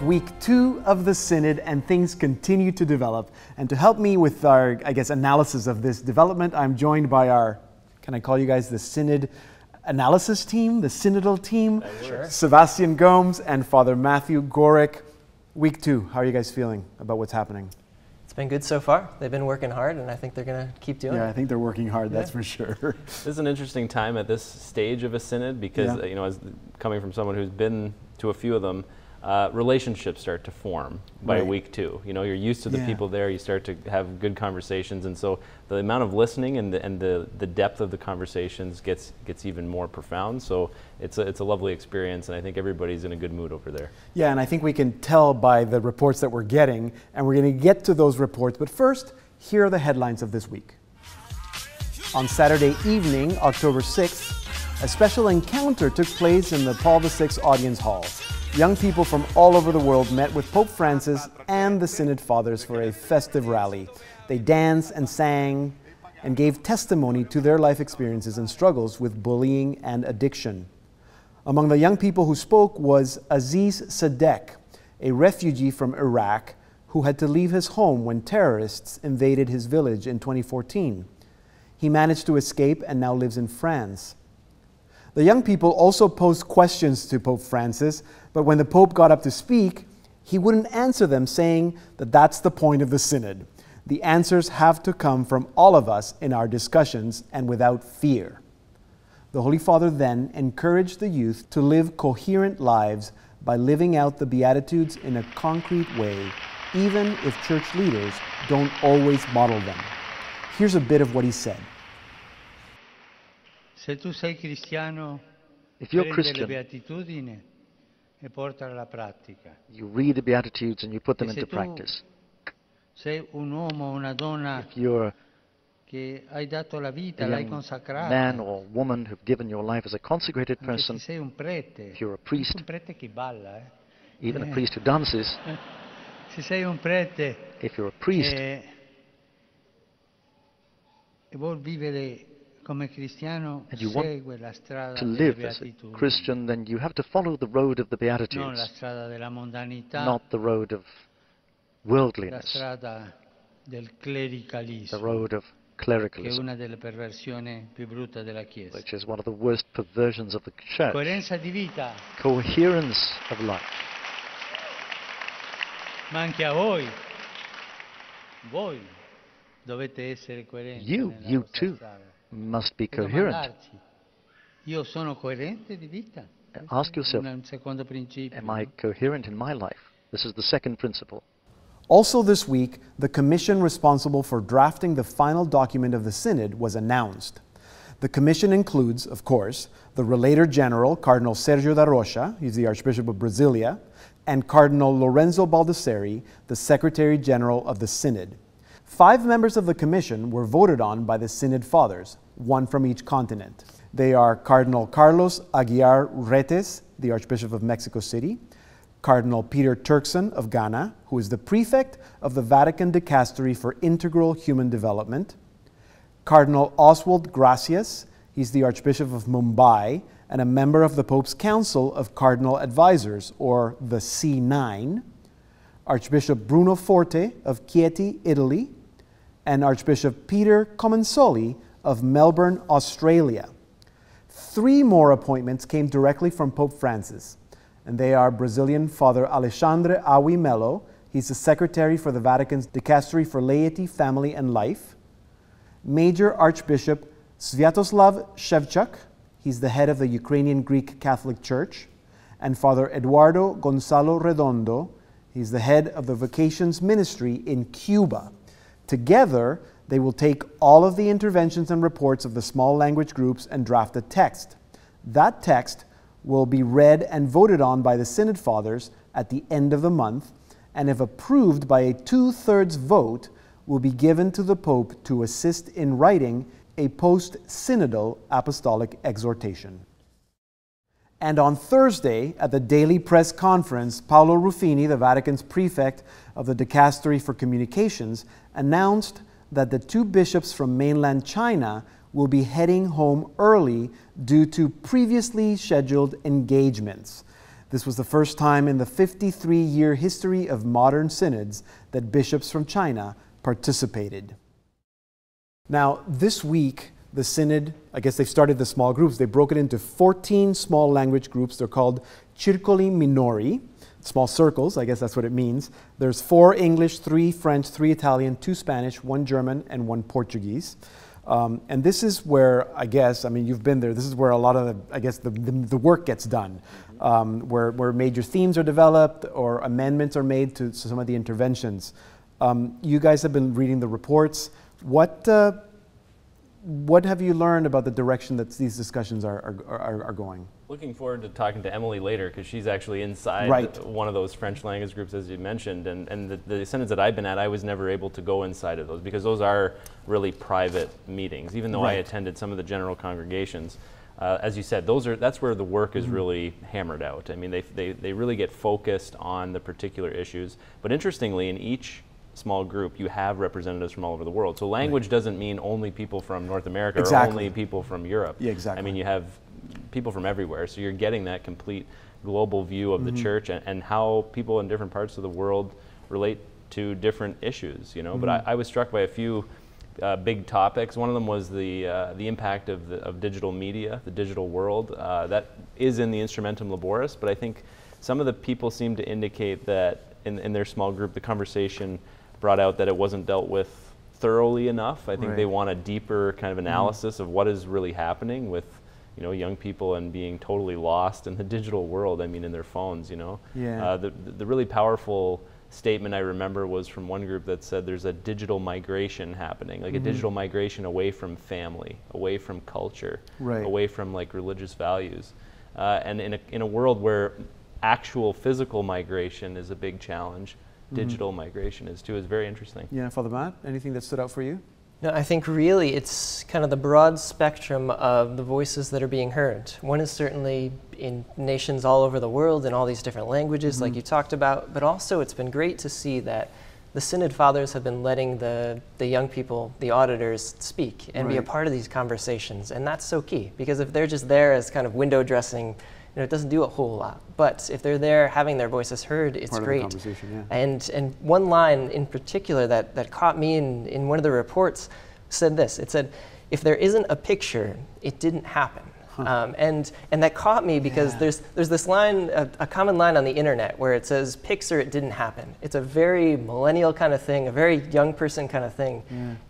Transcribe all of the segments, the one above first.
week 2 of the Synod, and things continue to develop. And to help me with our, analysis of this development, I'm joined by our, can I call you guys the Synod analysis team, the synodal team? Sure. Sebastian Gomes and Father Matthew Gworek. Week 2, how are you guys feeling about what's happening? It's been good so far. They've been working hard, and I think they're going to keep doing it. Yeah, I think they're working hard, that's for sure. This is an interesting time at this stage of a synod because, you know, as coming from someone who's been to a few of them, relationships start to form by week 2. You know, you're used to the people there, you start to have good conversations, and so the amount of listening and the depth of the conversations gets even more profound. So it's a lovely experience, and I think everybody's in a good mood over there. Yeah, and I think we can tell by the reports that we're getting, and we're going to get to those reports. But first, here are the headlines of this week. On Saturday evening, October 6th, a special encounter took place in the Paul VI Audience Hall. Young people from all over the world met with Pope Francis and the Synod Fathers for a festive rally. They danced and sang and gave testimony to their life experiences and struggles with bullying and addiction. Among the young people who spoke was Aziz Sadek, a refugee from Iraq who had to leave his home when terrorists invaded his village in 2014. He managed to escape and now lives in France. The young people also posed questions to Pope Francis, but when the Pope got up to speak, he wouldn't answer them, saying that that's the point of the Synod. The answers have to come from all of us in our discussions and without fear. The Holy Father then encouraged the youth to live coherent lives by living out the Beatitudes in a concrete way, even if church leaders don't always model them. Here's a bit of what he said. If you're Christian, you read the Beatitudes and you put them into practice. If you're a man or woman who've given your life as a consecrated person, if you're a priest, even a priest who dances, if you're a priest, and you want to live as a Christian, then you have to follow the road of the Beatitudes, not the road of worldliness, the road of clericalism, which is one of the worst perversions of the church. Coherence of life. You too must be coherent. Ask yourself, am I coherent in my life? This is the second principle. Also this week, the commission responsible for drafting the final document of the Synod was announced. The commission includes, of course, the Relator General, Cardinal Sergio da Rocha, he's the Archbishop of Brasilia, and Cardinal Lorenzo Baldessari, the Secretary General of the Synod. 5 members of the commission were voted on by the Synod Fathers, one from each continent. They are Cardinal Carlos Aguiar Retes, the Archbishop of Mexico City, Cardinal Peter Turkson of Ghana, who is the prefect of the Vatican Dicastery for Integral Human Development, Cardinal Oswald Gracias, he's the Archbishop of Mumbai and a member of the Pope's Council of Cardinal Advisors, or the C9, Archbishop Bruno Forte of Chieti, Italy, and Archbishop Peter Comensoli of Melbourne, Australia. 3 more appointments came directly from Pope Francis, and they are Brazilian Father Alexandre Aui Melo, he's the Secretary for the Vatican's Dicastery for Laity, Family and Life, Major Archbishop Sviatoslav Shevchuk, he's the head of the Ukrainian Greek Catholic Church, and Father Eduardo Gonzalo Redondo, he's the head of the Vocations Ministry in Cuba. Together, they will take all of the interventions and reports of the small language groups and draft a text. That text will be read and voted on by the Synod Fathers at the end of the month, and if approved by a 2/3 vote, will be given to the Pope to assist in writing a post-synodal apostolic exhortation. And on Thursday, at the daily press conference, Paolo Ruffini, the Vatican's prefect of the Dicastery for Communications, announced that the 2 bishops from mainland China will be heading home early due to previously scheduled engagements. This was the first time in the 53-year history of modern synods that bishops from China participated. Now, this week, the Synod, I guess they've started the small groups. They broke it into 14 small language groups. They're called Circoli Minori, small circles, I guess that's what it means. There's 4 English, 3 French, 3 Italian, 2 Spanish, 1 German, and 1 Portuguese. And this is where, I guess, I mean, you've been there, this is where a lot of, the work gets done, where major themes are developed or amendments are made to some of the interventions. You guys have been reading the reports. What have you learned about the direction that these discussions are going? Looking forward to talking to Emilie later, because she's actually inside one of those French language groups, as you mentioned, and the synods that I've been at, I was never able to go inside of those, because those are really private meetings, even though I attended some of the general congregations. As you said, that's where the work is really hammered out. I mean, they really get focused on the particular issues, but interestingly, in each small group, you have representatives from all over the world. So language doesn't mean only people from North America or only people from Europe. Yeah, exactly. I mean, you have people from everywhere, so you're getting that complete global view of the church and how people in different parts of the world relate to different issues, you know. But I was struck by a few big topics. One of them was the impact of digital media, the digital world. That is in the Instrumentum Laboris, but I think some of the people seem to indicate that in their small group, the conversation brought out that it wasn't dealt with thoroughly enough. I think they want a deeper kind of analysis of what is really happening with, you know, young people and being totally lost in the digital world, I mean, in their phones, you know. Yeah. The really powerful statement I remember was from one group that said there's a digital migration happening, like a digital migration away from family, away from culture, away from like religious values. And in a world where actual physical migration is a big challenge, digital migration is too. Is very interesting. Yeah, Father Matt, anything that stood out for you? No, I think really it's kind of the broad spectrum of the voices that are being heard. One is certainly in nations all over the world in all these different languages like you talked about, but also it's been great to see that the Synod Fathers have been letting the young people, the auditors, speak and be a part of these conversations. And that's so key, because if they're just there as kind of window dressing, you know, it doesn't do a whole lot. But if they're there having their voices heard, it's part great. Of the conversation, yeah. And one line in particular that caught me in one of the reports said this. It said, if there isn't a picture, it didn't happen. And that caught me because there's this line, a common line on the internet where it says, pics or it didn't happen. It's a very millennial kind of thing, a very young person kind of thing.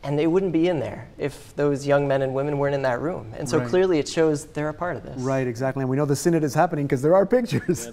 And they wouldn't be in there if those young men and women weren't in that room. And so clearly it shows they're a part of this. Right, exactly. And we know the Synod is happening because there are pictures.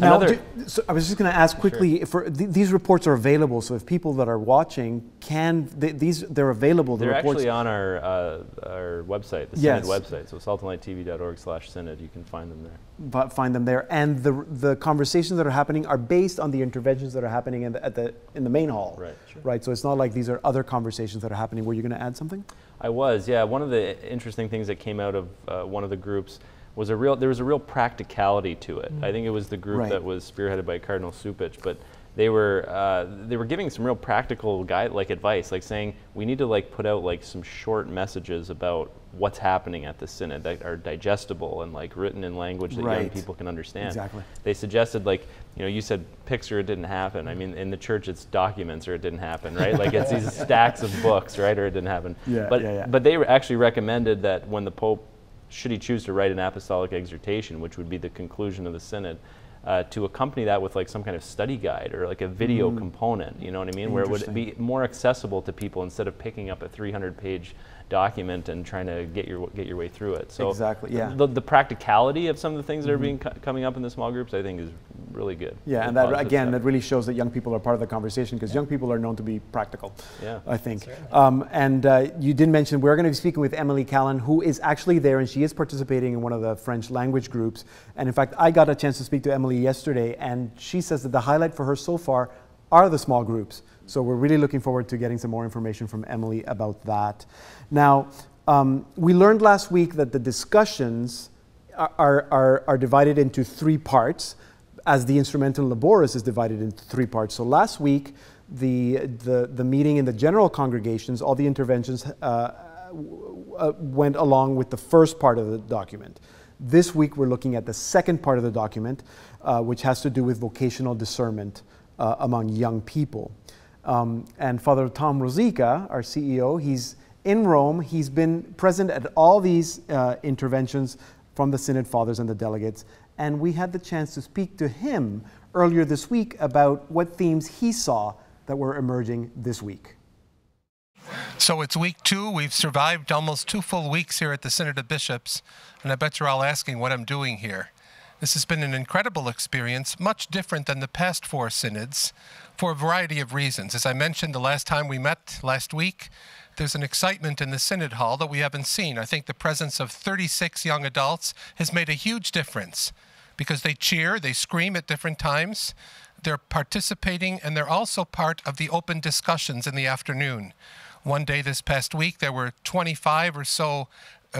Now, so I was just going to ask quickly, these reports are available, so if people that are watching they're available. They're actually on our website, the Synod website, so saltandlighttv.org/synod. You can find them there. But find them there, and the conversations that are happening are based on the interventions that are happening in the main hall. Right. Sure. Right. So it's not like these are other conversations that are happening. Were you going to add something? I was. Yeah. One of the interesting things that came out of one of the groups was there was a real practicality to it. I think it was the group that was spearheaded by Cardinal Supich, but they were giving some real practical advice, like saying we need to like put out like some short messages about what's happening at the Synod that are digestible and like written in language that young people can understand. Exactly. They suggested, like, you know, you said pics or it didn't happen. I mean, in the church it's documents or it didn't happen, right? Like it's these stacks of books, right? Or it didn't happen. But they actually recommended that when the Pope, should he choose to write an apostolic exhortation, which would be the conclusion of the Synod, to accompany that with like some kind of study guide or like a video component, you know what I mean, where it would be more accessible to people instead of picking up a 300-page document and trying to get your way through it. So the practicality of some of the things that are being coming up in the small groups, I think, is really good. Yeah, and that again, that really shows that young people are part of the conversation, because young people are known to be practical. Yeah, I think. And you did mention we're going to be speaking with Emilie Callan, who is actually there, and she is participating in one of the French language groups. And in fact, I got a chance to speak to Emilie yesterday, and she says that the highlight for her so far are the small groups. So we're really looking forward to getting some more information from Emilie about that. Now, we learned last week that the discussions are divided into 3 parts, as the Instrumentum Laboris is divided into 3 parts. So last week, the meeting in the general congregations, all the interventions went along with the first part of the document. This week we're looking at the second part of the document, which has to do with vocational discernment among young people. And Father Tom Rosica, our CEO, he's in Rome. He's been present at all these interventions from the Synod Fathers and the delegates. And we had the chance to speak to him earlier this week about what themes he saw that were emerging this week. So it's week 2. We've survived almost 2 full weeks here at the Synod of Bishops, and I bet you're all asking what I'm doing here. This has been an incredible experience, much different than the past 4 synods, for a variety of reasons. As I mentioned the last time we met last week, there's an excitement in the Synod Hall that we haven't seen. I think the presence of 36 young adults has made a huge difference because they cheer, they scream at different times, they're participating, and they're also part of the open discussions in the afternoon. One day this past week, there were 25 or so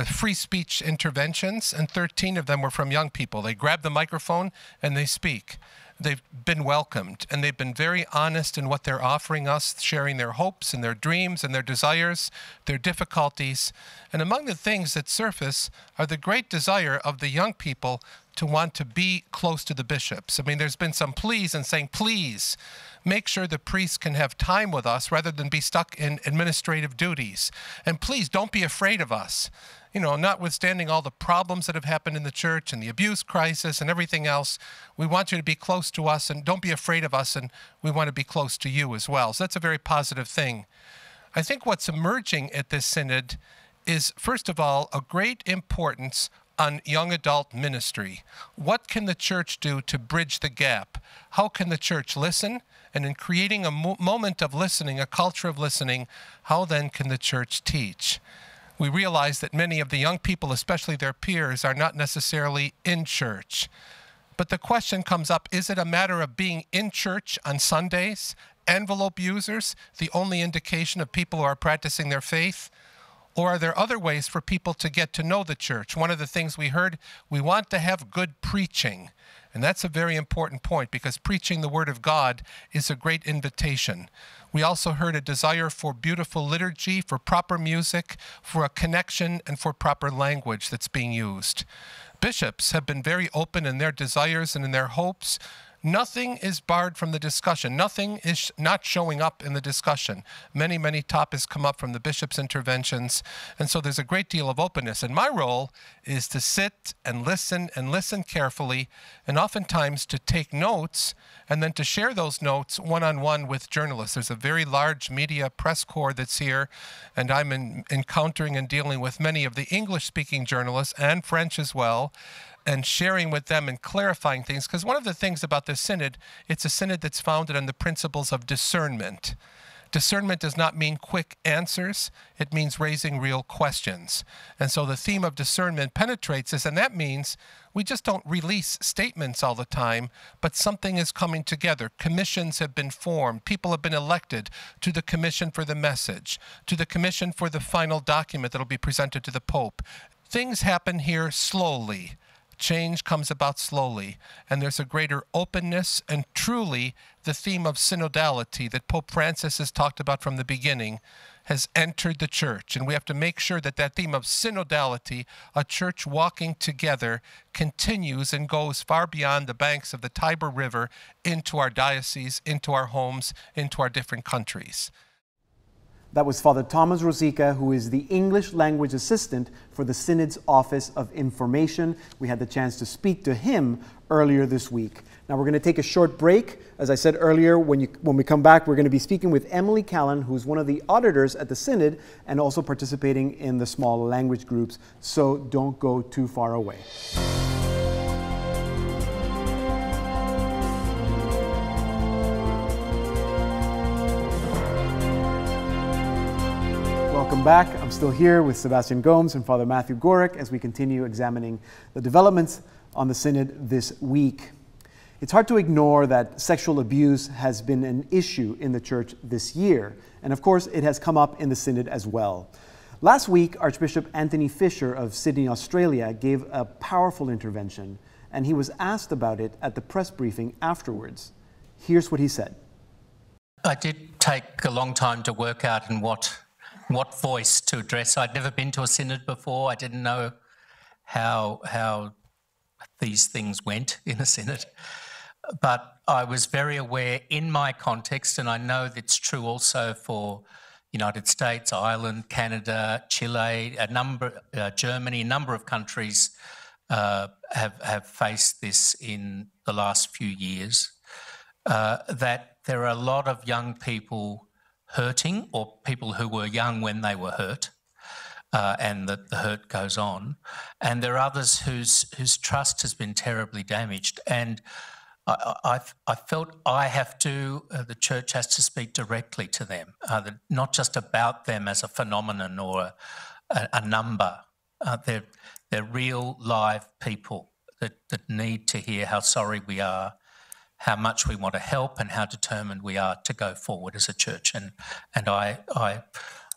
free speech interventions, and 13 of them were from young people. They grab the microphone and they speak. They've been welcomed, and they've been very honest in what they're offering us, sharing their hopes and their dreams and their desires, their difficulties. And among the things that surface are the great desire of the young people to want to be close to the bishops. I mean, there's been some pleas and saying, please, make sure the priests can have time with us rather than be stuck in administrative duties. And please don't be afraid of us. You know, notwithstanding all the problems that have happened in the church and the abuse crisis and everything else, we want you to be close to us and don't be afraid of us, and we want to be close to you as well. So that's a very positive thing. I think what's emerging at this synod is, first of all, a great importance on young adult ministry. What can the church do to bridge the gap? How can the church listen? And in creating a moment of listening, a culture of listening, how then can the church teach? We realize that many of the young people, especially their peers, are not necessarily in church. But the question comes up, is it a matter of being in church on Sundays, envelope users, the only indication of people who are practicing their faith? Or are there other ways for people to get to know the church? One of the things we heard, we want to have good preaching. And that's a very important point, because preaching the Word of God is a great invitation. We also heard a desire for beautiful liturgy, for proper music, for a connection, and for proper language that's being used. Bishops have been very open in their desires and in their hopes. Nothing is barred from the discussion. Nothing is not showing up in the discussion. Many, many topics come up from the bishop's interventions, and so there's a great deal of openness. And my role is to sit and listen carefully, and oftentimes to take notes, and then to share those notes one-on-one with journalists. There's a very large media press corps that's here, and I'm encountering and dealing with many of the English-speaking journalists, and French as well, and sharing with them and clarifying things. Because one of the things about this synod, it's a synod that's founded on the principles of discernment. Discernment does not mean quick answers. It means raising real questions. And so the theme of discernment penetrates this, and that means we just don't release statements all the time, but something is coming together. Commissions have been formed. People have been elected to the commission for the message, to the commission for the final document that will be presented to the Pope. Things happen here slowly. Change comes about slowly, and there's a greater openness, and truly the theme of synodality that Pope Francis has talked about from the beginning has entered the church. And we have to make sure that that theme of synodality, a church walking together, continues and goes far beyond the banks of the Tiber River into our diocese, into our homes, into our different countries. That was Father Thomas Rosica, who is the English language assistant for the Synod's Office of Information. We had the chance to speak to him earlier this week. Now we're going to take a short break. As I said earlier, when we come back, we're going to be speaking with Emilie Callan, who's one of the auditors at the Synod and also participating in the small language groups. So don't go too far away. Welcome back. I'm still here with Sebastian Gomes and Father Matthew Gworek as we continue examining the developments on the Synod this week. It's hard to ignore that sexual abuse has been an issue in the Church this year, and of course it has come up in the Synod as well. Last week, Archbishop Anthony Fisher of Sydney, Australia, gave a powerful intervention, and he was asked about it at the press briefing afterwards. Here's what he said. I did take a long time to work out in what voice to address. I'd never been to a synod before. I didn't know how these things went in a synod. But I was very aware in my context, and I know that's true also for United States, Ireland, Canada, Chile, Germany, a number of countries have faced this in the last few years, that there are a lot of young people hurting, or people who were young when they were hurt, and that the hurt goes on. And there are others whose trust has been terribly damaged. And I felt the church has to speak directly to them, not just about them as a phenomenon or a number. They're real live people that need to hear how sorry we are, how much we want to help, and how determined we are to go forward as a church. And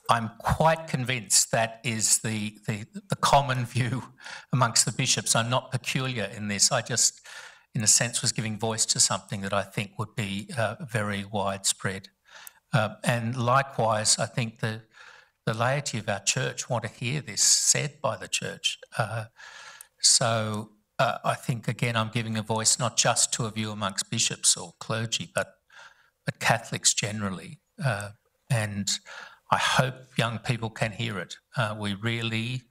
I'm quite convinced that is the common view amongst the bishops. I'm not peculiar in this. I just, in a sense, was giving voice to something that I think would be very widespread. And likewise, I think the laity of our church want to hear this said by the church. So I think, again, I'm giving a voice not just to a view amongst bishops or clergy, but Catholics generally. And I hope young people can hear it. We really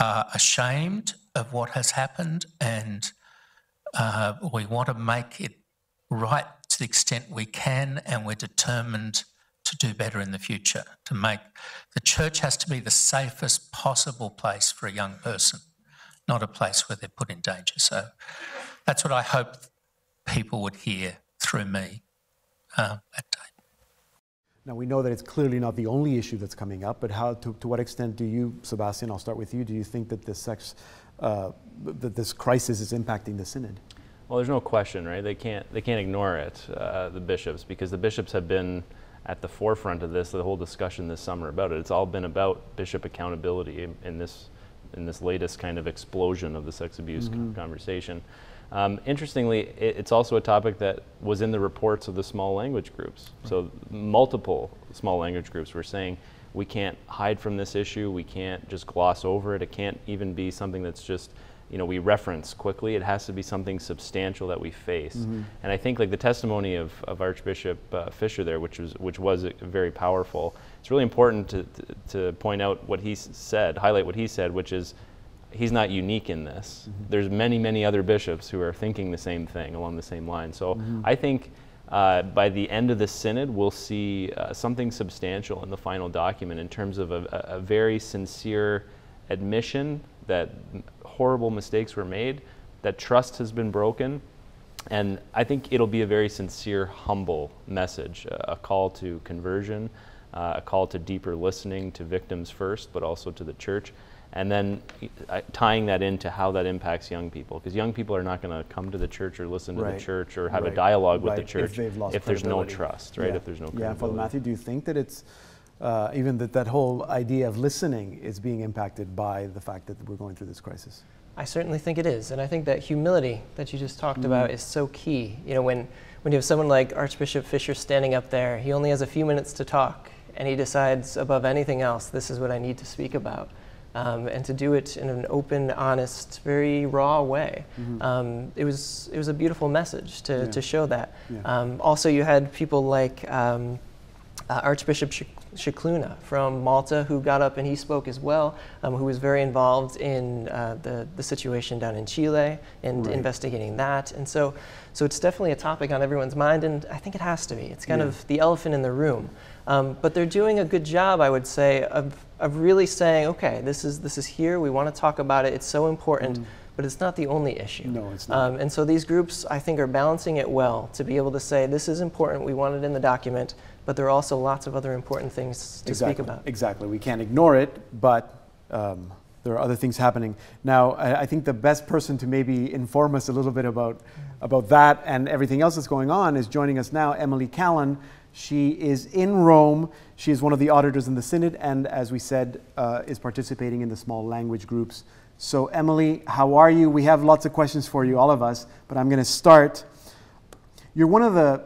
are ashamed of what has happened, and we want to make it right to the extent we can, and we're determined to do better in the future. The church has to be the safest possible place for a young person, not a place where they're put in danger. So that's what I hope people would hear through me that day. Now, we know that it's clearly not the only issue that's coming up, but to what extent do you, Sebastian, I'll start with you, do you think that that this crisis is impacting the synod? Well, there's no question, right? They can't ignore it, the bishops, because the bishops have been at the forefront of this, the whole discussion this summer about it. It's all been about bishop accountability in this latest kind of explosion of the sex abuse conversation. Interestingly, it's also a topic that was in the reports of the small language groups. Right. So multiple small language groups were saying, we can't hide from this issue, we can't just gloss over it, it can't even be something that's just, we reference quickly. It has to be something substantial that we face. And I think like the testimony of Archbishop Fisher there, which was very powerful, it's really important to point out what he said, highlight what he said, which is he's not unique in this. There's many other bishops who are thinking the same thing along the same line. So I think by the end of the synod, we'll see something substantial in the final document in terms of a very sincere admission that horrible mistakes were made, that trust has been broken, and I think it'll be a very sincere, humble message, a call to conversion, a call to deeper listening to victims first, but also to the church, and then tying that into how that impacts young people, because young people are not going to come to the church or listen to the church or have a dialogue with the church if there's no trust, right? If there's no credibility. Father Matthew, do you think that it's even that whole idea of listening is being impacted by the fact that we're going through this crisis? I certainly think it is, and I think that humility that you just talked about is so key. When you have someone like Archbishop Fisher standing up there, he only has a few minutes to talk, and he decides above anything else, this is what I need to speak about. And to do it in an open, honest, very raw way. It was a beautiful message to show that. Also, you had people like Archbishop Scicluna from Malta, who got up and he spoke as well, who was very involved in the situation down in Chile and investigating that. And so it's definitely a topic on everyone's mind, and I think it has to be. It's kind of the elephant in the room. But they're doing a good job, I would say, of really saying, okay, this is here, we want to talk about it, it's so important, but it's not the only issue. No, it's not. And so these groups, I think, are balancing it well to be able to say, this is important, we want it in the document, but there are also lots of other important things to speak about. Exactly. We can't ignore it, but there are other things happening. Now, I think the best person to maybe inform us a little bit about that and everything else that's going on is joining us now, Emilie Callan. She is in Rome. She is one of the auditors in the Synod, and as we said, is participating in the small language groups. So, Emilie, how are you? We have lots of questions for you, all of us, but I'm going to start. You're one of the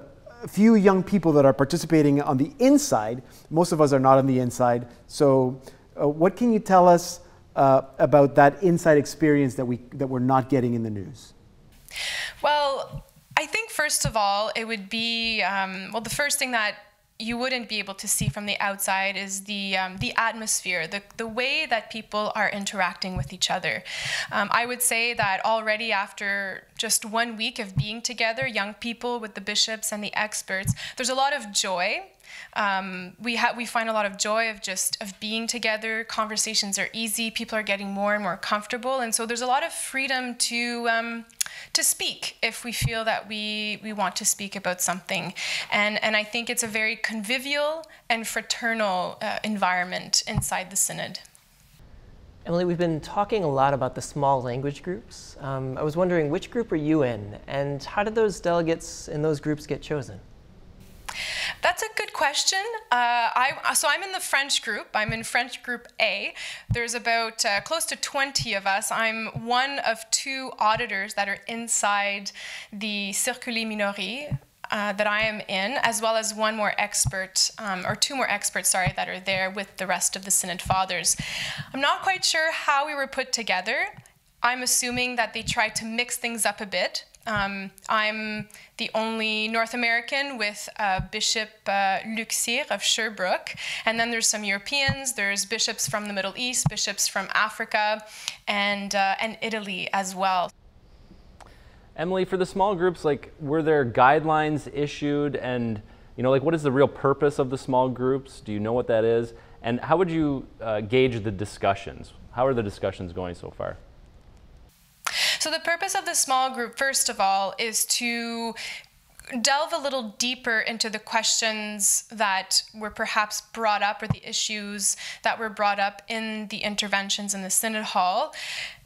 few young people that are participating on the inside. Most of us are not on the inside. So, what can you tell us about that inside experience that we're not getting in the news? Well, I think first of all, it would be, well, the first thing that you wouldn't be able to see from the outside is the atmosphere, the way that people are interacting with each other. I would say that already after just 1 week of being together, young people with the bishops and the experts, there's a lot of joy. We find a lot of joy of being together. Conversations are easy. People are getting more and more comfortable, and so there's a lot of freedom to speak if we feel that we want to speak about something. And I think it's a very convivial and fraternal environment inside the Synod. Emilie, we've been talking a lot about the small language groups. I was wondering, which group are you in, and how did those delegates in those groups get chosen? That's a good question. So I'm in the French group. I'm in French group A. There's about close to 20 of us. I'm one of 2 auditors that are inside the Circuit Minorie that I am in, as well as one more expert, or 2 more experts, sorry, that are there with the rest of the Synod Fathers. I'm not quite sure how we were put together. I'm assuming that they tried to mix things up a bit. I'm the only North American with Bishop Luc Cyr of Sherbrooke, and then there's some Europeans, there's bishops from the Middle East, bishops from Africa, and Italy as well. Emilie, for the small groups, like, were there guidelines issued, and, you know, like, what is the real purpose of the small groups? Do you know what that is? And how would you gauge the discussions? How are the discussions going so far? So the purpose of the small group, first of all, is to delve a little deeper into the questions that were perhaps brought up, or the issues that were brought up in the interventions in the Synod Hall.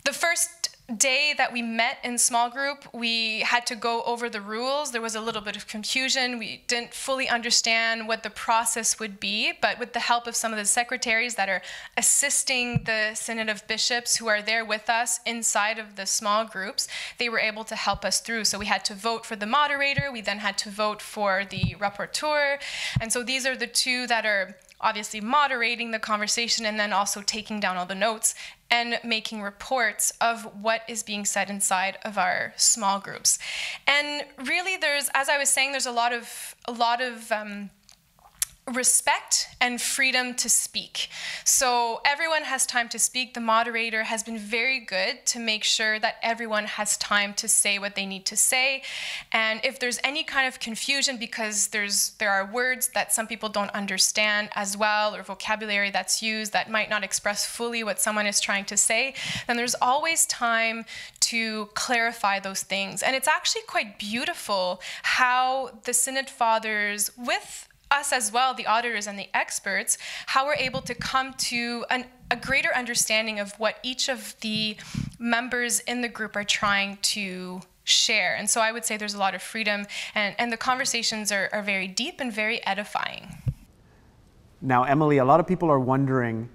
The first day that we met in small group, we had to go over the rules. There was a little bit of confusion. We didn't fully understand what the process would be, but with the help of some of the secretaries that are assisting the Synod of Bishops who are there with us inside of the small groups, they were able to help us through. So we had to vote for the moderator. We then had to vote for the rapporteur. And so these are the 2 that are obviously moderating the conversation, and then also taking down all the notes and making reports of what is being said inside of our small groups. And really, there's, as I was saying, there's a lot of respect and freedom to speak. So everyone has time to speak. The moderator has been very good to make sure that everyone has time to say what they need to say. And if there's any kind of confusion, because there are words that some people don't understand as well, or vocabulary that's used that might not express fully what someone is trying to say, then there's always time to clarify those things. And it's actually quite beautiful how the Synod Fathers, with us as well, the auditors and the experts, how we're able to come to a greater understanding of what each of the members in the group are trying to share. And so I would say there's a lot of freedom, and the conversations are very deep and very edifying. Now, Emilie, a lot of people are wondering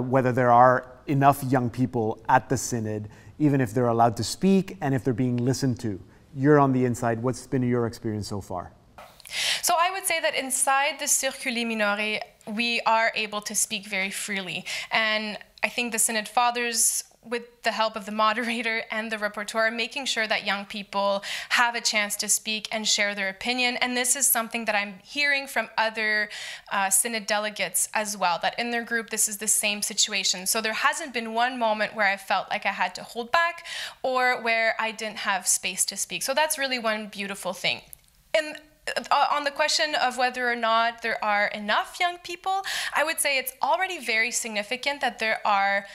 whether there are enough young people at the Synod, even if they're allowed to speak and if they're being listened to. You're on the inside. What's been your experience so far? So I would say that inside the Circuit Minorie, we are able to speak very freely. And I think the Synod Fathers, with the help of the moderator and the rapporteur, are making sure that young people have a chance to speak and share their opinion. And this is something that I'm hearing from other Synod delegates as well, that in their group, this is the same situation. So there hasn't been one moment where I felt like I had to hold back, or where I didn't have space to speak. So that's really one beautiful thing. And on the question of whether or not there are enough young people, I would say it's already very significant that there are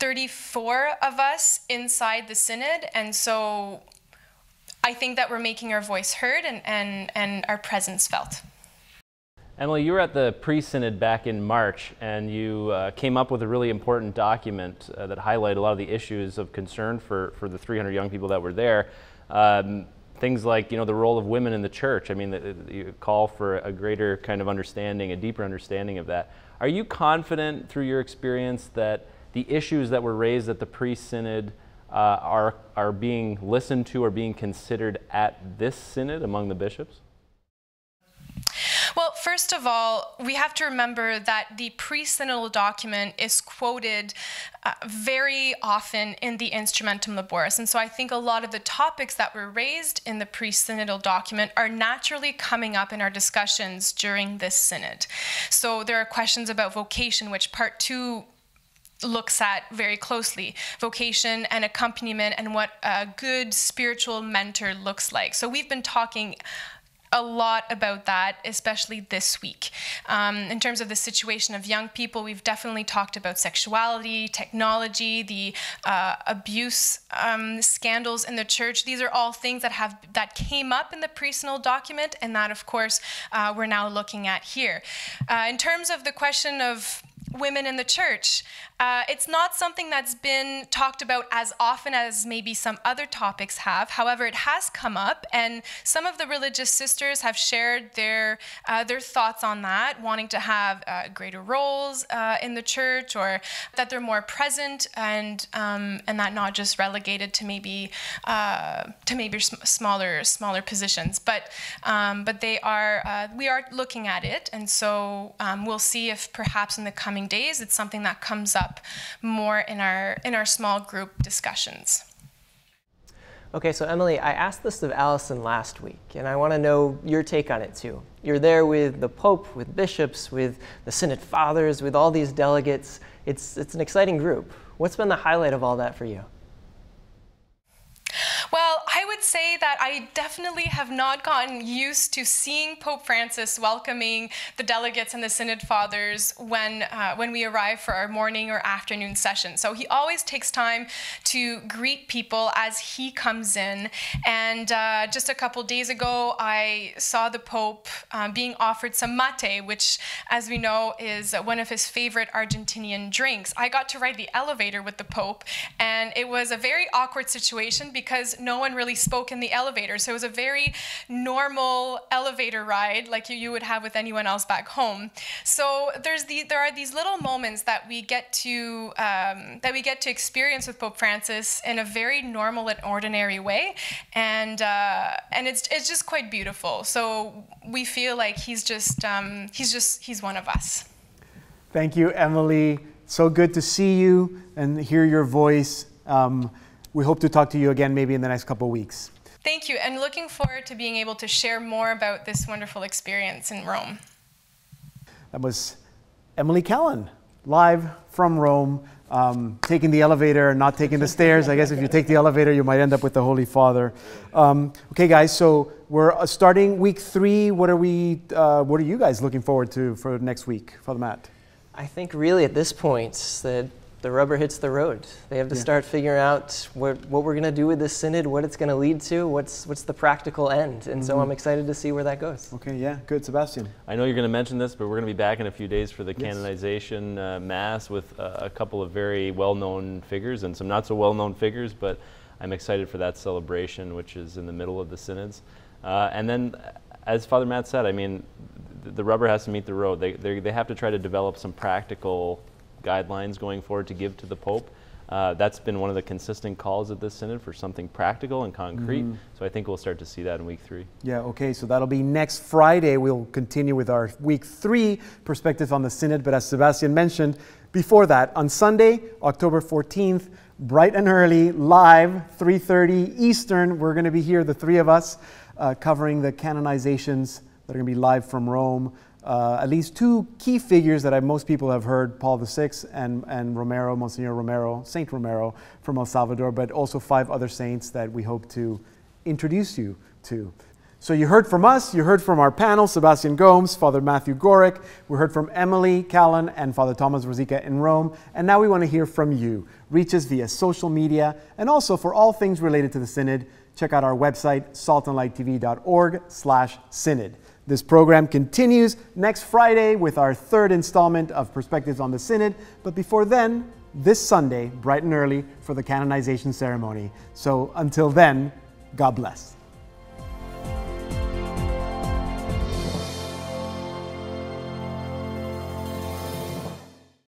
34 of us inside the Synod, and so I think that we're making our voice heard and our presence felt. Emilie, you were at the pre-Synod back in March, and you came up with a really important document that highlighted a lot of the issues of concern for the 300 young people that were there. Things like, you know, the role of women in the church. I mean, you call for a greater kind of understanding, a deeper understanding of that. Are you confident through your experience that the issues that were raised at the pre-Synod are being listened to or being considered at this Synod among the bishops? Well, first of all, we have to remember that the pre-synodal document is quoted very often in the Instrumentum Laboris. And so I think a lot of the topics that were raised in the pre-synodal document are naturally coming up in our discussions during this synod. So there are questions about vocation, which part 2 looks at very closely, vocation and accompaniment and what a good spiritual mentor looks like. So we've been talking a lot about that, especially this week. In terms of the situation of young people, we've definitely talked about sexuality, technology, the abuse scandals in the church. These are all things that came up in the pre-synodal document, and that, of course, we're now looking at here. In terms of the question of women in the church, it's not something that's been talked about as often as maybe some other topics have. However, it has come up, and some of the religious sisters have shared their thoughts on that, wanting to have greater roles in the church, or that they're more present, and that not just relegated to maybe smaller positions. But we are looking at it, and so we'll see if perhaps in the coming days it's something that comes up more in our small group discussions. Okay, so Emilie, I asked this of Allison last week, and I want to know your take on it too. You're there with the Pope, with bishops, with the Synod Fathers, with all these delegates. It's an exciting group. What's been the highlight of all that for you? Well, I would say that I definitely have not gotten used to seeing Pope Francis welcoming the delegates and the Synod Fathers when we arrive for our morning or afternoon session. So he always takes time to greet people as he comes in. And just a couple days ago, I saw the Pope being offered some mate, which, as we know, is one of his favorite Argentinian drinks. I got to ride the elevator with the Pope, and it was a very awkward situation because no one really spoke in the elevator. So it was a very normal elevator ride like you would have with anyone else back home. So there are these little moments that we get to experience with Pope Francis in a very normal and ordinary way, and it's just quite beautiful. So we feel like he's one of us. Thank you, Emilie. So good to see you and hear your voice. We hope to talk to you again maybe in the next couple of weeks. Thank you, and looking forward to being able to share more about this wonderful experience in Rome. That was Emilie Callan, live from Rome, taking the elevator, not taking the stairs. I guess if you take the elevator, you might end up with the Holy Father. Okay, guys, so we're starting week 3. What are you guys looking forward to for next week, Father Matt? I think really at this point that the rubber hits the road. They have to start figuring out what we're going to do with this synod, what it's going to lead to, what's the practical end. And so I'm excited to see where that goes. Okay, yeah, good. Sebastian. I know you're going to mention this, but we're going to be back in a few days for the canonization Mass with a couple of very well-known figures and some not so well-known figures, but I'm excited for that celebration, which is in the middle of the synods. And then, as Father Matt said, I mean, the rubber has to meet the road. They have to try to develop some practical guidelines going forward to give to the Pope. That's been one of the consistent calls at this synod for something practical and concrete. So I think we'll start to see that in week 3. Yeah, okay, so that'll be next Friday. We'll continue with our week 3 perspective on the synod. But as Sebastian mentioned, before that, on Sunday, October 14th, bright and early, live, 3:30 Eastern, we're going to be here, the 3 of us, covering the canonizations that are going to be live from Rome. At least 2 key figures that most people have heard, Paul VI and Romero, Monsignor Romero, Saint Romero from El Salvador, but also 5 other saints that we hope to introduce you to. So you heard from us, you heard from our panel, Sebastian Gomes, Father Matthew Gworek, we heard from Emilie Callan and Father Thomas Rosica in Rome, and now we want to hear from you. Reach us via social media, and also for all things related to the Synod, check out our website, saltandlighttv.org/synod. This program continues next Friday with our 3rd installment of Perspectives on the Synod. But before then, this Sunday, bright and early, for the canonization ceremony. So until then, God bless.